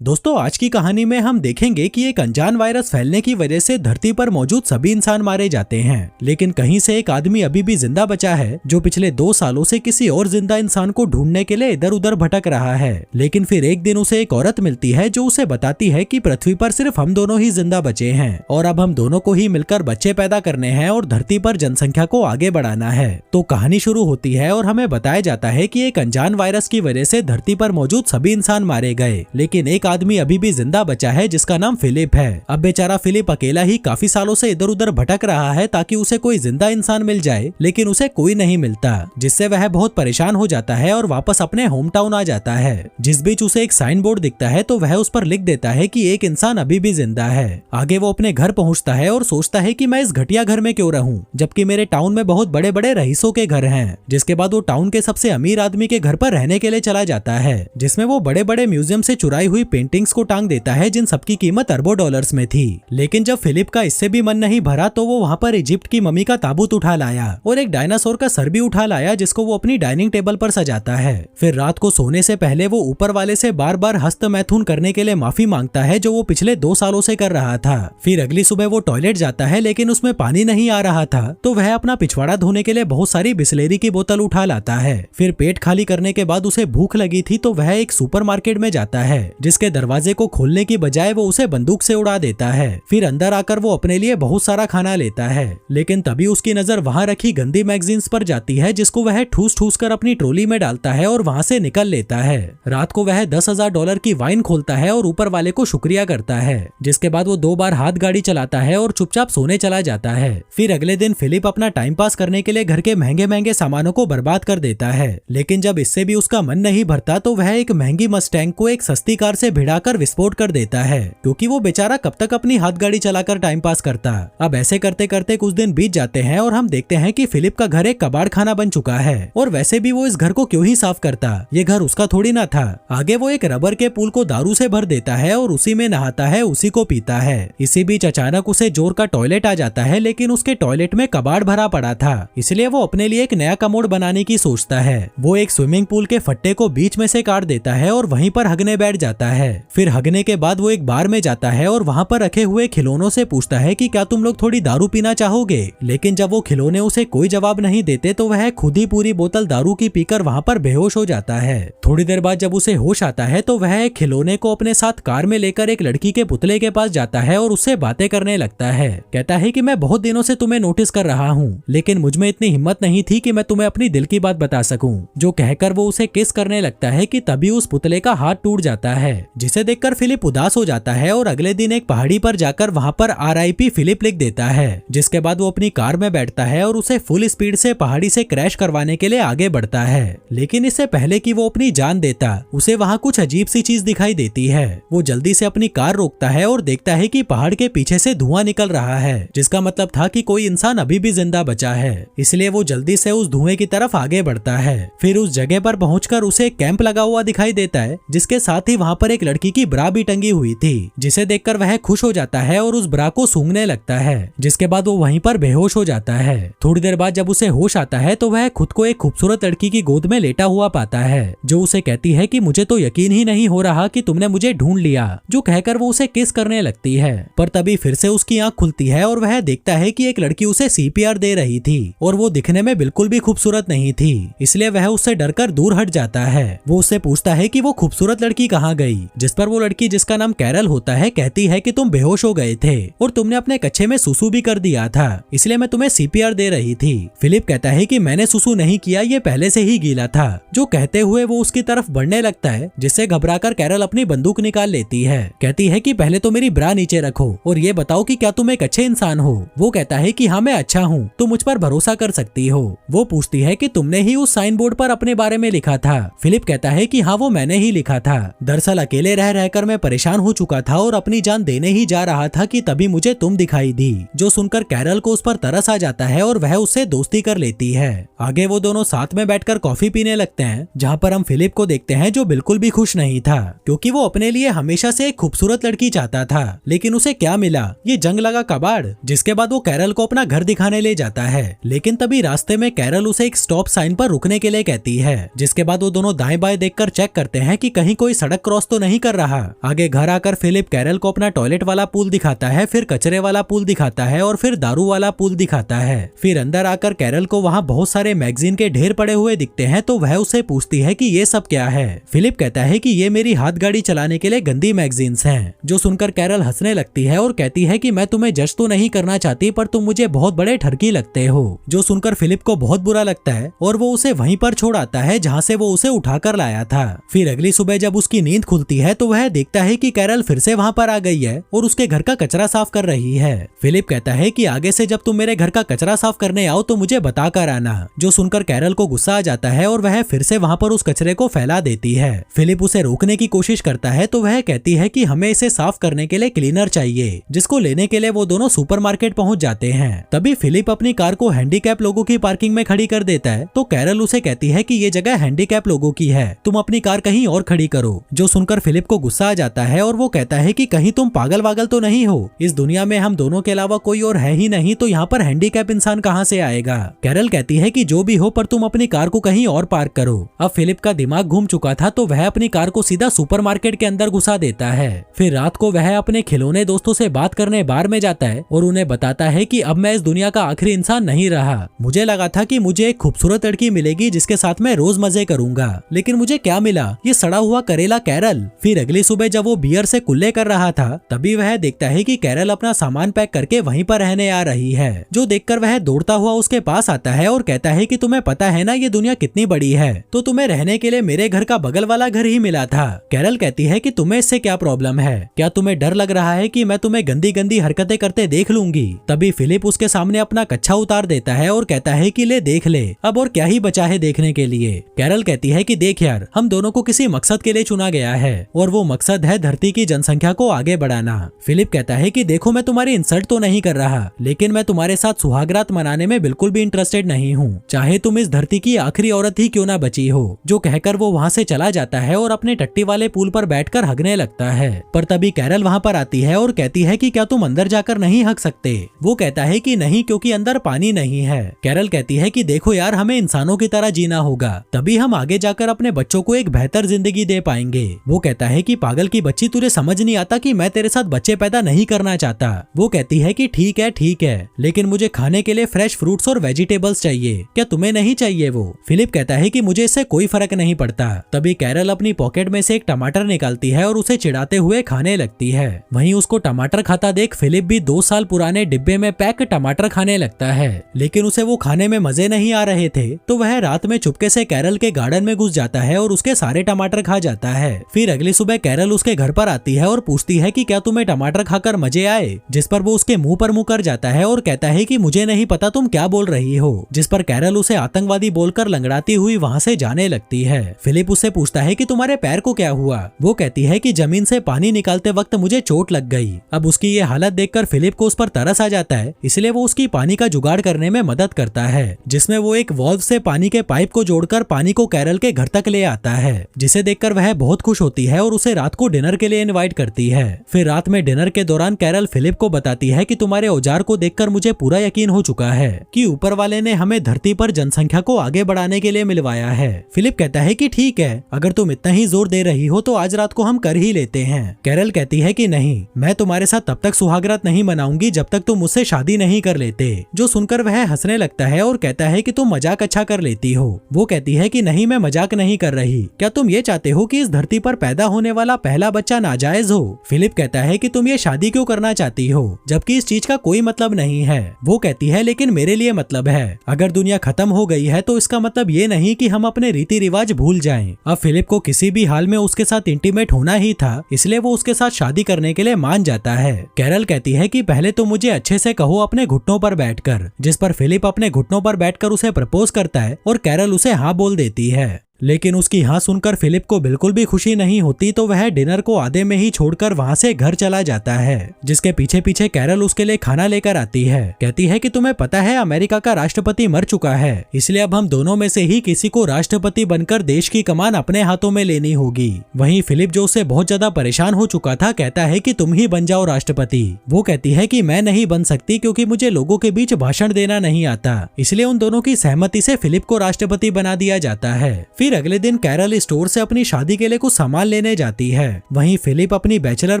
दोस्तों, आज की कहानी में हम देखेंगे कि एक अनजान वायरस फैलने की वजह से धरती पर मौजूद सभी इंसान मारे जाते हैं, लेकिन कहीं से एक आदमी अभी भी जिंदा बचा है जो पिछले 2 सालों से किसी और जिंदा इंसान को ढूंढने के लिए इधर उधर भटक रहा है। लेकिन फिर एक दिन उसे एक औरत मिलती है जो उसे बताती है कि पृथ्वी पर सिर्फ हम दोनों ही जिंदा बचे हैं और अब हम दोनों को ही मिलकर बच्चे पैदा करने हैं और धरती पर जनसंख्या को आगे बढ़ाना है। तो कहानी शुरू होती है और हमें बताया जाता है कि एक अनजान वायरस की वजह से धरती पर मौजूद सभी इंसान मारे गए, लेकिन एक आदमी अभी भी जिंदा बचा है जिसका नाम फिलिप है। अब बेचारा फिलिप अकेला ही काफी सालों से इधर उधर भटक रहा है ताकि उसे कोई जिंदा इंसान मिल जाए, लेकिन उसे कोई नहीं मिलता, जिससे वह बहुत परेशान हो जाता है और वापस अपने होम टाउन आ जाता है। जिस बीच उसे एक साइन बोर्ड दिखता है तो वह उस पर लिख देता है कि एक इंसान अभी भी जिंदा है। आगे वो अपने घर पहुंचता है और सोचता है कि मैं इस घटिया घर में क्यों रहूं, जबकि मेरे टाउन में बहुत बड़े बड़े रईसों के घर हैं। जिसके बाद वो टाउन के सबसे अमीर आदमी के घर पर रहने के लिए चला जाता है, जिसमें वो बड़े बड़े म्यूजियम से चुराई हुई पेंटिंग्स को टांग देता है जिन सबकी कीमत अरबों डॉलर्स में थी। लेकिन जब फिलिप का इससे भी मन नहीं भरा तो वो वहाँ पर इजिप्ट की मम्मी का ताबूत उठा लाया और एक डायनासोर का सर भी उठा लाया जिसको वो अपनी डाइनिंग टेबल पर सजाता है। फिर रात को सोने से पहले वो ऊपर वाले से बार बार हस्त मैथुन करने के लिए माफी मांगता है जो वो पिछले 2 सालों से कर रहा था। फिर अगली सुबह वो टॉयलेट जाता है लेकिन उसमें पानी नहीं आ रहा था, तो वह अपना पिछवाड़ा धोने के लिए बहुत सारी बिस्लेरी की बोतल उठा लाता है। फिर पेट खाली करने के बाद उसे भूख लगी थी तो वह एक सुपरमार्केट में जाता है जिसके दरवाजे को खोलने की बजाय वो उसे बंदूक से उड़ा देता है। फिर अंदर आकर वो अपने लिए बहुत सारा खाना लेता है, लेकिन तभी उसकी नजर वहाँ रखी गंदी मैगजीन्स पर जाती है जिसको वह ठूस ठूस कर अपनी ट्रॉली में डालता है और वहाँ से निकल लेता है। रात को वह $10,000 की वाइन खोलता है और ऊपर वाले को शुक्रिया करता है, जिसके बाद वो 2 बार हाथ गाड़ी चलाता है और चुपचाप सोने चला जाता है। फिर अगले दिन फिलिप अपना टाइम पास करने के लिए घर के महंगे महंगे सामानों को बर्बाद कर देता है, लेकिन जब इससे भी उसका मन नहीं भरता तो वह एक महंगी मस्टैंग को एक सस्ती कार से भिड़ाकर विस्फोट कर देता है, क्योंकि वो बेचारा कब तक अपनी हाथ गाड़ी चलाकर टाइम पास करता। अब ऐसे करते करते कुछ दिन बीत जाते हैं और हम देखते हैं कि फिलिप का घर एक कबाड़ खाना बन चुका है, और वैसे भी वो इस घर को क्यों ही साफ करता, ये घर उसका थोड़ी ना था। आगे वो एक रबर के पूल को दारू से भर देता है और उसी में नहाता है, उसी को पीता है। इसी बीच अचानक उसे जोर का टॉयलेट आ जाता है, लेकिन उसके टॉयलेट में कबाड़ भरा पड़ा था, इसलिए वो अपने लिए एक नया कमोड बनाने की सोचता है। वो एक स्विमिंग पूल के फट्टे को बीच में से काट देता है और वहीं पर हगने बैठ जाता है। फिर हगने के बाद वो एक बार में जाता है और वहाँ पर रखे हुए खिलौनों से पूछता है कि क्या तुम लोग थोड़ी दारू पीना चाहोगे, लेकिन जब वो खिलौने उसे कोई जवाब नहीं देते तो वह खुद ही पूरी बोतल दारू की पीकर वहाँ पर बेहोश हो जाता है। थोड़ी देर बाद जब उसे होश आता है तो वह एक खिलौने को अपने साथ कार में लेकर एक लड़की के पुतले के पास जाता है और उससे बातें करने लगता है। कहता है कि मैं बहुत दिनों से तुम्हें नोटिस कर रहा हूँ, लेकिन मुझमें इतनी हिम्मत नहीं थी कि मैं तुम्हें अपनी दिल की बात बता सकूं। जो कहकर वो उसे किस करने लगता है कि तभी उस पुतले का हाथ टूट जाता है, जिसे देखकर फिलिप उदास हो जाता है और अगले दिन एक पहाड़ी पर जाकर वहाँ पर RIP फिलिप लिख देता है। जिसके बाद वो अपनी कार में बैठता है और उसे फुल स्पीड से पहाड़ी से क्रैश करवाने के लिए आगे बढ़ता है, लेकिन इससे पहले कि वो अपनी जान देता उसे वहाँ कुछ अजीब सी चीज दिखाई देती है। वो जल्दी से अपनी कार रोकता है और देखता है कि पहाड़ के पीछे से धुआं निकल रहा है, जिसका मतलब था कि कोई इंसान अभी भी जिंदा बचा है, इसलिए वो जल्दी से उस धुएं की तरफ आगे बढ़ता है। फिर उस जगह पर पहुंचकर उसे एक कैंप लगा हुआ दिखाई देता है, जिसके साथ ही वहाँ पर एक लड़की की ब्रा भी टंगी हुई थी, जिसे देखकर वह खुश हो जाता है और उस ब्रा को सूंघने लगता है, जिसके बाद वो वहीं पर बेहोश हो जाता है। थोड़ी देर बाद जब उसे होश आता है तो वह खुद को एक खूबसूरत लड़की की गोद में लेटा हुआ पाता है, जो उसे कहती है कि मुझे तो यकीन ही नहीं हो रहा कि तुमने मुझे ढूंढ लिया, जो कहकर वो उसे किस करने लगती है। पर तभी फिर से उसकी आंख खुलती है और वह देखता है कि एक लड़की उसे CPR दे रही थी और वो दिखने में बिल्कुल भी खूबसूरत नहीं थी, इसलिए वह उससे डरकर दूर हट जाता है। वो उससे पूछता है कि वो खूबसूरत लड़की कहाँ गई, जिस पर वो लड़की, जिसका नाम कैरल होता है, कहती है कि तुम बेहोश हो गए थे और तुमने अपने कच्छे में सुसु भी कर दिया था, इसलिए मैं तुम्हें CPR दे रही थी। फिलिप कहता है कि मैंने सुसु नहीं किया, ये पहले से ही गीला था, जो कहते हुए वो उसकी तरफ बढ़ने लगता है, जिससे घबराकर कैरल अपनी बंदूक निकाल लेती है। कहती है कि पहले तो मेरी ब्रा नीचे रखो और ये बताओ कि क्या तुम एक अच्छे इंसान हो। वो कहता है कि हाँ मैं अच्छा हूँ, तुम मुझ पर भरोसा कर सकती हो। वो पूछती है कि तुमने ही उस साइन बोर्ड पर अपने बारे में लिखा था। फिलिप कहता है कि हाँ वो मैंने ही लिखा था। दरअसल अकेले रह रहकर मैं परेशान हो चुका था और अपनी जान देने ही जा रहा था कि तभी मुझे तुम दिखाई दी, जो सुनकर कैरल को उस पर तरस आ जाता है और वह उससे दोस्ती कर लेती है। आगे वो दोनों साथ में बैठकर कॉफी पीने लगते हैं, जहाँ पर हम फिलिप को देखते हैं जो बिल्कुल भी खुश नहीं था, क्योंकि वो अपने लिए हमेशा से एक खूबसूरत लड़की चाहता था, लेकिन उसे क्या मिला, ये जंग लगा कबाड़। जिसके बाद वो कैरल को अपना घर दिखाने ले जाता है, लेकिन तभी रास्ते में कैरल उसे एक स्टॉप साइन पर रुकने के लिए कहती है। जिसके बाद वो दोनों दाएं बाएं देखकर चेक करते हैं कि कहीं कोई सड़क क्रॉस तो नहीं नहीं कर रहा। आगे घर आकर फिलिप कैरल को अपना टॉयलेट वाला पूल दिखाता है, फिर कचरे वाला पूल दिखाता है और फिर दारू वाला पूल दिखाता है। फिर अंदर आकर कैरल को वहाँ बहुत सारे मैगजीन के ढेर पड़े हुए दिखते हैं, तो वह उससे पूछती है कि ये सब क्या है। फिलिप कहता है कि ये मेरी हाथ गाड़ी चलाने के लिए गंदी मैगजीन्स हैं। जो सुनकर कैरल हंसने लगती है और कहती है कि मैं तुम्हें जज तो नहीं करना चाहती, पर तुम मुझे बहुत बड़े ठरकी लगते हो। जो सुनकर फिलिप को बहुत बुरा लगता है और वो उसे वहीं पर छोड़ आता है जहाँ से वो उसे उठाकर लाया था। फिर अगली सुबह जब उसकी नींद खुलती है तो वह देखता है कि कैरल फिर से वहाँ पर आ गई है और उसके घर का कचरा साफ कर रही है। फिलिप कहता है कि आगे से जब तुम मेरे घर का कचरा साफ करने आओ तो मुझे बता कर आना। जो सुनकर कैरल को गुस्सा आ जाता है और वह फिर से वहाँ पर उस कचरे को फैला देती है। फिलिप उसे रोकने की कोशिश करता है तो वह कहती है कि हमें इसे साफ करने के लिए क्लीनर चाहिए, जिसको लेने के लिए वो दोनों सुपरमार्केट पहुंच जाते हैं। तभी फिलिप अपनी कार को हैंडीकैप लोगों की पार्किंग में खड़ी कर देता है, तो कैरल उसे कहती है कि ये जगह हैंडीकैप लोगों की है, तुम अपनी कार कहीं और खड़ी करो। जो सुनकर फिलिप को गुस्सा आ जाता है और वो कहता है कि कहीं तुम पागल वागल तो नहीं हो, इस दुनिया में हम दोनों के अलावा कोई और है ही नहीं, तो यहाँ पर हैंडीकैप इंसान कहाँ से आएगा। कैरल कहती है कि जो भी हो, पर तुम अपनी कार को कहीं और पार्क करो। अब फिलिप का दिमाग घूम चुका था, तो वह अपनी कार को सीधा सुपरमार्केट के अंदर घुसा देता है। फिर रात को वह अपने खिलौने दोस्तों से बात करने बार में जाता है और उन्हें बताता है कि अब मैं इस दुनिया का आखिरी इंसान नहीं रहा। मुझे लगा था कि मुझे एक खूबसूरत लड़की मिलेगी जिसके साथ मैं रोज मजे करूंगा, लेकिन मुझे क्या मिला, ये सड़ा हुआ करेला कैरल। फिर अगली सुबह जब वो बियर से कुल्ले कर रहा था, तभी वह देखता है कि कैरल अपना सामान पैक करके वहीं पर रहने आ रही है। जो देखकर वह दौड़ता हुआ उसके पास आता है और कहता है कि तुम्हें पता है ना ये दुनिया कितनी बड़ी है, तो तुम्हें रहने के लिए मेरे घर का बगल वाला घर ही मिला था। कैरल कहती है कि तुम्हें इससे क्या प्रॉब्लम है, क्या तुम्हें डर लग रहा है कि मैं तुम्हें गंदी गंदी हरकतें करते देख लूंगी। तभी फिलिप उसके सामने अपना कच्छा उतार देता है और कहता है कि ले देख ले, अब और क्या ही बचा है देखने के लिए। कैरल कहती है कि देख यार, हम दोनों को किसी मकसद के लिए चुना गया है और वो मकसद है धरती की जनसंख्या को आगे बढ़ाना। फिलिप कहता है कि देखो, मैं तुम्हारी इंसल्ट तो नहीं कर रहा, लेकिन मैं तुम्हारे साथ सुहागरात मनाने में बिल्कुल भी इंटरेस्टेड नहीं हूँ, चाहे तुम इस धरती की आखिरी औरत ही क्यों ना बची हो। जो कहकर वो वहाँ से चला जाता है और अपने टट्टी वाले पूल पर बैठकर हगने लगता है। पर तभी कैरल वहाँ पर आती है और कहती है कि क्या तुम अंदर जाकर नहीं हग सकते। वो कहता है कि नहीं, क्योंकि अंदर पानी नहीं है। कैरल कहती है कि देखो यार, हमें इंसानों की तरह जीना होगा, तभी हम आगे जाकर अपने बच्चों को एक बेहतर जिंदगी दे पाएंगे। वो कहता है कि पागल की बच्ची, तुझे समझ नहीं आता कि मैं तेरे साथ बच्चे पैदा नहीं करना चाहता। वो कहती है कि ठीक है, लेकिन मुझे खाने के लिए फ्रेश फ्रूट्स और वेजिटेबल्स चाहिए, क्या तुम्हें नहीं चाहिए वो। फिलिप कहता है कि मुझे इससे कोई फर्क नहीं पड़ता। तभी कैरल अपनी पॉकेट में से एक टमाटर निकालती है और उसे चिढ़ाते हुए खाने लगती है। वहीं उसको टमाटर खाता देख फिलिप भी 2 साल पुराने डिब्बे में पैक टमाटर खाने लगता है, लेकिन उसे वो खाने में मजे नहीं आ रहे थे, तो वह रात में चुपके से कैरल के गार्डन में घुस जाता है और उसके सारे टमाटर खा जाता है। फिर अगली सुबह कैरल उसके घर पर आती है और पूछती है कि क्या तुम्हें टमाटर खाकर मजे आए, जिस पर वो उसके मुंह पर मुंह कर जाता है और कहता है कि मुझे नहीं पता तुम क्या बोल रही हो, जिस पर कैरल उसे आतंकवादी बोलकर लंगड़ाती हुई वहाँ से जाने लगती है। फिलिप उससे पूछता है कि तुम्हारे पैर को क्या हुआ। वो कहती है कि जमीन से पानी निकालते वक्त मुझे चोट लग गई। अब उसकी ये हालत देखकर फिलिप को उस पर तरस आ जाता है, इसलिए वो उसकी पानी का जुगाड़ करने में मदद करता है, जिसमें वो एक वॉल्व से पानी के पाइप को जोड़कर पानी को कैरल के घर तक ले आता है, जिसे देखकर वह बहुत खुश होती है और उसे रात को डिनर के लिए इनवाइट करती है। फिर रात में डिनर के दौरान कैरल फिलिप को बताती है कि तुम्हारे औजार को देखकर मुझे पूरा यकीन हो चुका है कि ऊपर वाले ने हमें धरती पर जनसंख्या को आगे बढ़ाने के लिए मिलवाया है। फिलिप कहता है कि ठीक है, अगर तुम इतना ही जोर दे रही हो तो आज रात को हम कर ही लेते हैं। कैरल कहती है कि नहीं, मैं तुम्हारे साथ तब तक सुहागरात नहीं मनाऊंगी जब तक तुम मुझसे शादी नहीं कर लेते। जो सुनकर वह हंसने लगता है और कहता है कि तुम मजाक अच्छा कर लेती हो। वो कहती है कि नहीं, मैं मजाक नहीं कर रही, क्या तुम ये चाहते हो कि इस धरती पर पैदा होने वाला पहला बच्चा नाजायज हो। फिलिप कहता है कि तुम ये शादी क्यों करना चाहती हो, जबकि इस चीज का कोई मतलब नहीं है। वो कहती है लेकिन मेरे लिए मतलब है, अगर दुनिया खत्म हो गई है तो इसका मतलब ये नहीं कि हम अपने रीति रिवाज भूल जाएं। अब फिलिप को किसी भी हाल में उसके साथ इंटीमेट होना ही था, इसलिए वो उसके साथ शादी करने के लिए मान जाता है। कैरल कहती है कि पहले तो मुझे अच्छे से कहो अपने घुटनों पर बैठकर, जिस पर फिलिप अपने घुटनों पर बैठकर उसे प्रपोज करता है और कैरल उसे हाँ बोल देती है। लेकिन उसकी हाँ सुनकर फिलिप को बिल्कुल भी खुशी नहीं होती, तो वह डिनर को आधे में ही छोड़कर वहाँ से घर चला जाता है, जिसके पीछे पीछे कैरल उसके लिए खाना लेकर आती है। कहती है कि तुम्हें पता है अमेरिका का राष्ट्रपति मर चुका है, इसलिए अब हम दोनों में से ही किसी को राष्ट्रपति बनकर देश की कमान अपने हाथों में लेनी होगी। वहीं फिलिप, जो उससे बहुत ज्यादा परेशान हो चुका था, कहता है कि तुम ही बन जाओ राष्ट्रपति। वो कहती है कि मैं नहीं बन सकती क्योंकि मुझे लोगों के बीच भाषण देना नहीं आता, इसलिए उन दोनों की सहमति से फिलिप को राष्ट्रपति बना दिया जाता है। फिर अगले दिन कैरल स्टोर से अपनी शादी के लिए कुछ सामान लेने जाती है। वहीं फिलिप अपनी बैचलर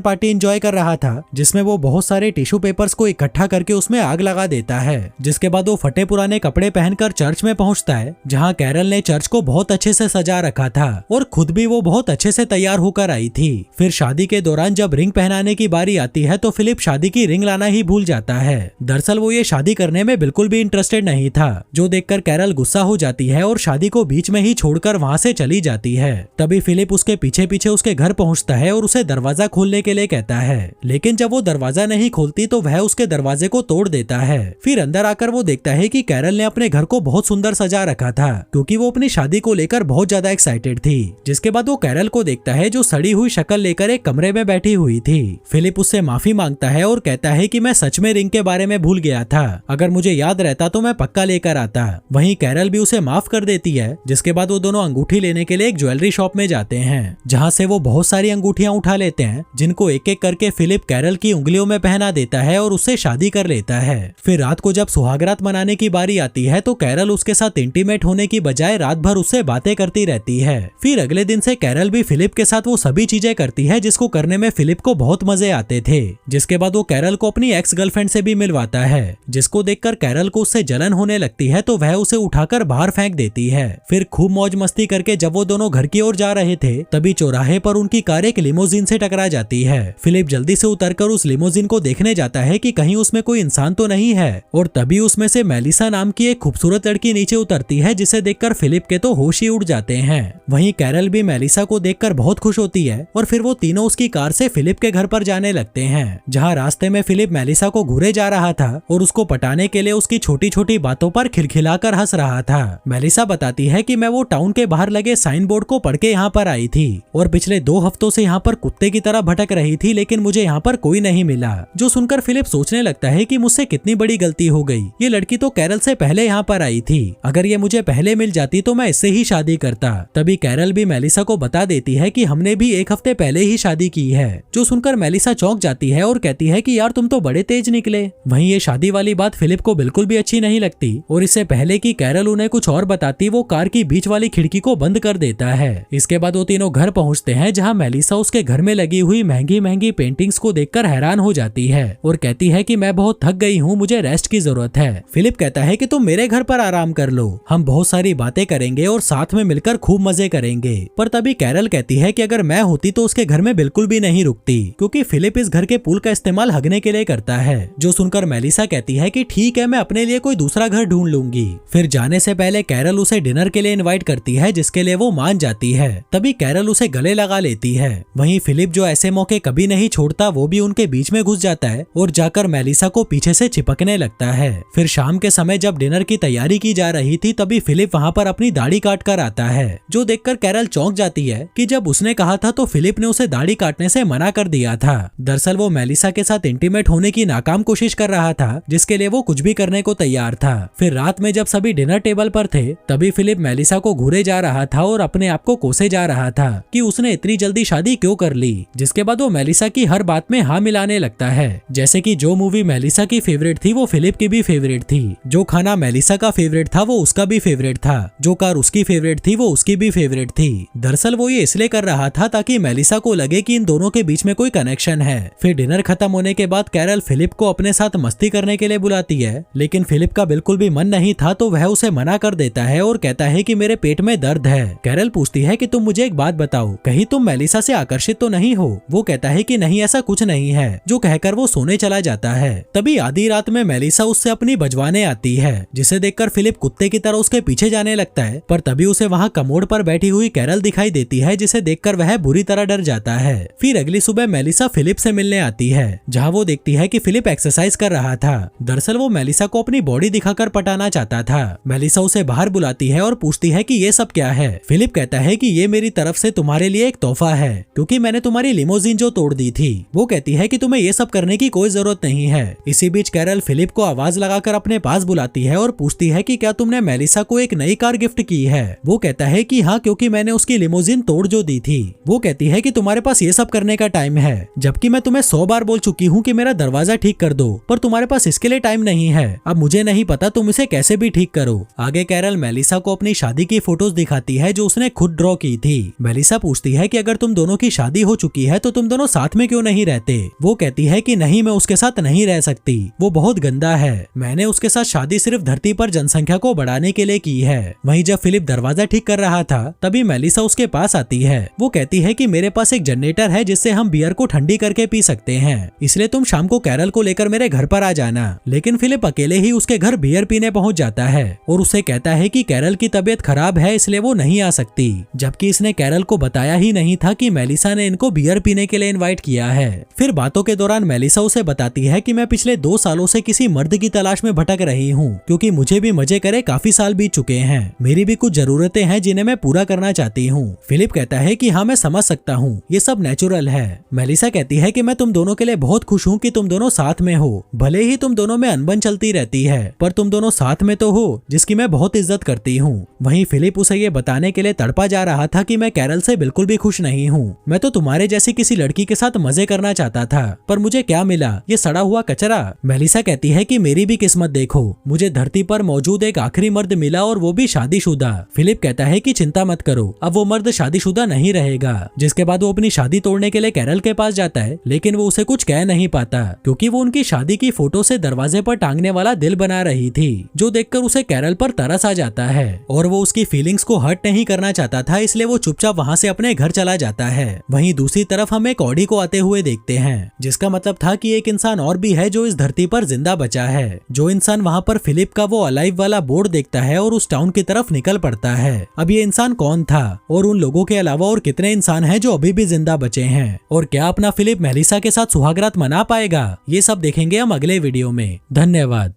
पार्टी एंजॉय कर रहा था, जिसमें वो बहुत सारे टिश्यू पेपर्स को इकट्ठा करके उसमें आग लगा देता है। जिसके बाद वो फटे पुराने कपड़े पहनकर चर्च में पहुंचता है, जहां कैरल ने चर्च को बहुत अच्छे से सजा रखा था और खुद भी वो बहुत अच्छे से तैयार होकर आई थी। फिर शादी के दौरान जब रिंग पहनाने की बारी आती है तो फिलिप शादी की रिंग लाना ही भूल जाता है। दरअसल वो ये शादी करने में बिल्कुल भी इंटरेस्टेड नहीं था, जो देखकर कैरल गुस्सा हो जाती है और शादी को बीच में ही छोड़कर वहां से चली जाती है। तभी फिलिप उसके पीछे पीछे उसके घर पहुंचता है और उसे दरवाजा खोलने के लिए कहता है, लेकिन जब वो दरवाजा नहीं खोलती तो वह उसके दरवाजे को तोड़ देता है। फिर अंदर आकर वो देखता है कि कैरल ने अपने घर को बहुत सुंदर सजा रखा था, क्योंकि वो अपनी शादी को लेकर बहुत ज्यादा एक्साइटेड थी। जिसके बाद वो कैरल को देखता है जो सड़ी हुई शक्ल लेकर एक कमरे में बैठी हुई थी। फिलिप उससे माफी मांगता है और कहता है कि मैं सच में रिंग के बारे में भूल गया था, अगर मुझे याद रहता तो मैं पक्का लेकर आता। वहीं कैरल भी उसे माफ कर देती है। जिसके बाद वो दोनों अंगूठी लेने के लिए एक ज्वेलरी शॉप में जाते हैं, जहां से वो बहुत सारी अंगूठियां उठा लेते हैं, जिनको एक एक करके फिलिप कैरल की उंगलियों में पहना देता है और उससे शादी कर लेता है। फिर रात को जब सुहागरात मनाने की बारी आती है तो कैरल उसके साथ इंटीमेट होने की बजाय रात भर उससे बातें करती रहती है। फिर अगले दिन से कैरल भी फिलिप के साथ वो सभी चीजें करती है जिसको करने में फिलिप को बहुत मजे आते थे। जिसके बाद वो कैरल को अपनी एक्स गर्लफ्रेंड से भी मिलवाता है, जिसको देखकर कैरल को उससे जलन होने लगती है तो वह उसे उठाकर बाहर फेंक देती है। फिर खूब मौज मस्ती करके जब वो दोनों घर की ओर जा रहे थे तभी चौराहे पर उनकी कार एक लिमोजिन से टकरा जाती है। फिलिप जल्दी से उतरकर उस लिमोजिन को देखने जाता है कि कहीं उसमें कोई इंसान तो नहीं है, और तभी उसमें से मेलिसा नाम की एक खूबसूरत लड़की नीचे उतरती है, जिसे देखकर फिलिप के तो होश ही उड़ जाते हैं। वहीं कैरल भी मेलिसा को देखकर बहुत खुश होती है और फिर वो तीनों उसकी कार से फिलिप के घर पर जाने लगते हैं, जहां रास्ते में फिलिप मेलिसा को घूरे जा रहा था और उसको पटाने के लिए उसकी छोटी छोटी बातों पर खिलखिलाकर हंस रहा था। मेलिसा बताती है कि मैं वो टाउन के बाहर लगे साइन बोर्ड को पढ़ के यहाँ पर आई थी और पिछले 2 हफ्तों से यहाँ पर कुत्ते की तरह भटक रही थी, लेकिन मुझे यहाँ पर कोई नहीं मिला। जो सुनकर फिलिप सोचने लगता है कि मुझसे कितनी बड़ी गलती हो गई, ये लड़की तो कैरल से पहले यहाँ पर आई थी, अगर ये मुझे पहले मिल जाती तो मैं इससे ही शादी करता। तभी कैरल भी मेलिसा को बता देती है कि हमने भी 1 हफ्ते पहले ही शादी की है। जो सुनकर मेलिसा चौंक जाती है और कहती है कि यार तुम तो बड़े तेज निकले। वहीं ये शादी वाली बात फिलिप को बिल्कुल भी अच्छी नहीं लगती और इससे पहले कि कैरल उन्हें कुछ और बताती वो कार की बीच वाली खिड़की को बंद कर देता है। इसके बाद वो तीनों घर पहुंचते हैं, जहां मेलिसा उसके घर में लगी हुई महंगी महंगी पेंटिंग्स को देखकर हैरान हो जाती है और कहती है कि मैं बहुत थक गई हूँ, मुझे रेस्ट की जरूरत है। फिलिप कहता है कि तुम मेरे घर पर आराम कर लो, हम बहुत सारी बातें करेंगे और साथ में मिलकर खूब मजे करेंगे। पर तभी कैरल कहती है कि अगर मैं होती तो उसके घर में बिल्कुल भी नहीं रुकती, क्योंकि फिलिप इस घर के पूल का इस्तेमाल हगने के लिए करता है। जो सुनकर मेलिसा कहती है कि ठीक है, मैं अपने लिए कोई दूसरा घर ढूंढ लूंगी। फिर जाने से पहले कैरल उसे डिनर के लिए इनवाइट करती है, जिसके लिए वो मान जाती है। तभी कैरल उसे गले लगा लेती है। वहीं फिलिप जो ऐसे मौके कभी नहीं छोड़ता, वो भी उनके बीच में घुस जाता है और जाकर मेलिसा को पीछे से चिपकने लगता है। फिर शाम के समय जब डिनर की तैयारी की जा रही थी तभी फिलिप वहाँ पर अपनी दाढ़ी काट कर आता है, जो देखकर कैरल चौंक जाती है कि जब उसने कहा था तो फिलिप ने उसे दाढ़ी काटने से मना कर दिया था। दरअसल वो मेलिसा के साथ इंटीमेट होने की नाकाम कोशिश कर रहा था, जिसके लिए वो कुछ भी करने को तैयार था। फिर रात में जब सभी डिनर टेबल पर थे तभी फिलिप मेलिसा को घूरे जा रहा था और अपने आप को कोसे जा रहा था कि उसने इतनी जल्दी शादी क्यों कर ली। जिसके बाद वो मेलिसा की हर बात में हाँ मिलाने लगता है, जैसे कि जो मूवी मेलिसा की फेवरेट थी वो फिलिप की भी फेवरेट थी, जो खाना मेलिसा का फेवरेट था वो उसका भी फेवरेट था, जो कार उसकी फेवरेट थी वो उसकी भी फेवरेट थी। दरअसल वो ये इसलिए कर रहा था ताकि मेलिसा को लगे कि इन दोनों के बीच में कोई कनेक्शन है। फिर डिनर खत्म होने के बाद कैरल फिलिप को अपने साथ मस्ती करने के लिए बुलाती है, लेकिन फिलिप का बिल्कुल भी मन नहीं था तो वह उसे मना कर देता है और कहता है कि मेरे पेट में दर्द है। कैरल पूछती है कि तुम मुझे एक बात बताओ, कहीं तुम मेलिसा से आकर्षित तो नहीं हो? वो कहता है कि नहीं, ऐसा कुछ नहीं है, जो कहकर वो सोने चला जाता है। तभी आधी रात में मेलिसा उससे अपनी बजवाने आती है, जिसे देखकर फिलिप कुत्ते की तरह उसके पीछे जाने लगता है। पर तभी उसे वहाँ कमोड पर बैठी हुई कैरल दिखाई देती है, जिसे देखकर वह बुरी तरह डर जाता है। फिर अगली सुबह मेलिसा फिलिप से मिलने आती है, जहाँ वो देखती है कि फिलिप एक्सरसाइज कर रहा था। दरअसल वो मेलिसा को अपनी बॉडी दिखाकर पटाना चाहता था। मेलिसा उसे बाहर बुलाती है और पूछती है कि ये सब क्या है। फिलिप कहता है कि ये मेरी तरफ से तुम्हारे लिए एक तोहफा है, क्योंकि मैंने तुम्हारी लिमोजिन जो तोड़ दी थी। वो कहती है कि तुम्हें ये सब करने की कोई जरूरत नहीं है। इसी बीच कैरल फिलिप को आवाज लगाकर अपने पास बुलाती है और पूछती है कि क्या तुमने मेलिसा को एक नई कार गिफ्ट की है। वो कहता है कि हाँ, क्योंकि मैंने उसकी लिमोजिन तोड़ जो दी थी। वो कहती है कि तुम्हारे पास ये सब करने का टाइम है, जबकि मैं तुम्हें 100 बार बोल चुकी हूँ कि मेरा दरवाजा ठीक कर दो, पर तुम्हारे पास इसके लिए टाइम नहीं है। अब मुझे नहीं पता तुम इसे कैसे भी ठीक करो। आगे कैरल मेलिसा को अपनी शादी की फोटोज दिखाती है जो उसने खुद ड्रॉ की थी। मेलिसा पूछती है कि अगर तुम दोनों की शादी हो चुकी है तो तुम दोनों साथ में क्यों नहीं रहते। वो कहती है कि नहीं, मैं उसके साथ नहीं रह सकती, वो बहुत गंदा है। मैंने उसके साथ शादी सिर्फ धरती पर जनसंख्या को बढ़ाने के लिए की है। वहीं जब फिलिप दरवाजा ठीक कर रहा था तभी मेलिसा उसके पास आती है। वो कहती है कि मेरे पास एक जनरेटर है जिससे हम बियर को ठंडी करके पी सकते हैं, इसलिए तुम शाम को कैरल को लेकर मेरे घर पर आ जाना। लेकिन फिलिप अकेले ही उसके घर बियर पीने पहुंच जाता है और उसे कहता है कि कैरल की तबीयत खराब है इसलिए वो नहीं आ सकती, जबकि इसने कैरल को बताया ही नहीं था कि मेलिसा ने इनको बियर पीने के लिए इनवाइट किया है। फिर बातों के दौरान मेलिसा उसे बताती है कि मैं पिछले 2 सालों से किसी मर्द की तलाश में भटक रही हूँ, क्योंकि मुझे भी मजे करे काफी साल बीत चुके हैं। मेरी भी कुछ जरूरतें हैं जिन्हें मैं पूरा करना चाहती हूँ। फिलिप कहता है कि हाँ, मैं समझ सकता हूँ, ये सब नेचुरल है। मेलिसा कहती है कि मैं तुम दोनों के लिए बहुत खुश हूँ कि तुम दोनों साथ में हो। भले ही तुम दोनों में अनबन चलती रहती है पर तुम दोनों साथ में तो हो, जिसकी मैं बहुत इज्जत करती हूँ। वहीं फिलिप उसे ये बताने के लिए तड़पा जा रहा था कि मैं कैरल से बिल्कुल भी खुश नहीं हूँ। मैं तो तुम्हारे जैसी किसी लड़की के साथ मजे करना चाहता था, पर मुझे क्या मिला, ये सड़ा हुआ कचरा। मेलिसा कहती है कि मेरी भी किस्मत देखो, मुझे धरती पर मौजूद एक आखिरी मर्द मिला और वो भी शादीशुदा। फिलिप कहता है कि चिंता मत करो, अब वो मर्द शादीशुदा नहीं रहेगा। जिसके बाद वो अपनी शादी तोड़ने के लिए कैरल के पास जाता है, लेकिन वो उसे कुछ कह नहीं पाता क्योंकि वो उनकी शादी की फोटो से दरवाजे पर टांगने वाला दिल बना रही थी, जो देखकर उसे कैरल पर तरस आ जाता है और वो उसकी फीलिंग्स को हर्ट नहीं करना चाहता था, इसलिए वो चुपचाप वहाँ से अपने घर चला जाता है। वहीं दूसरी तरफ हम एक ऑडी को आते हुए देखते हैं, जिसका मतलब था कि एक इंसान और भी है जो इस धरती पर जिंदा बचा है। जो इंसान वहाँ पर फिलिप का वो अलाइव वाला बोर्ड देखता है और उस टाउन की तरफ निकल पड़ता है। अब ये इंसान कौन था और उन लोगों के अलावा और कितने इंसान हैं जो अभी भी जिंदा बचे हैं, और क्या अपना फिलिप मेलिसा के साथ सुहागरात मना पाएगा, ये सब देखेंगे हम अगले वीडियो में। धन्यवाद।